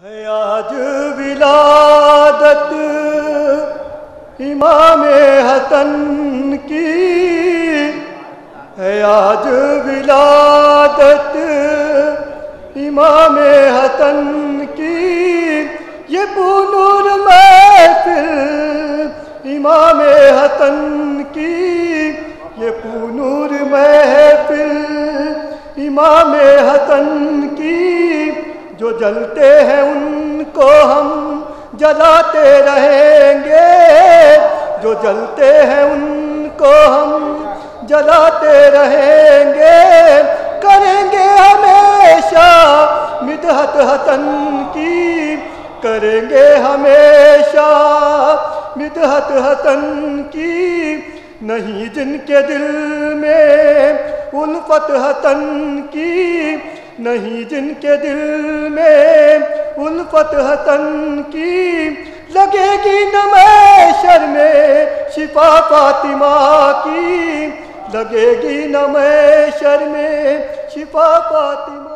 ہے آج ولادت امام حسن کی، ہے آج ولادت امام حسن کی، یہ پونور محفل امام حسن کی، یہ پونور محفل امام حسن کی، جو جلتے ہیں ان کو ہم جلاتے رہیں گے، جو جلتے ہیں ان کو ہم جلاتے رہیں گے، کریں گے ہمیشہ مدحت حسن کی، کریں گے ہمیشہ مدحت حسن کی، نہیں جن کے دل میں الفت حسن کی، نہیں جن کے دل میں الفت حسن کی، لگے گی نہ محشر میں شفا فاطمہ کی، لگے گی نہ محشر میں شفا فاطمہ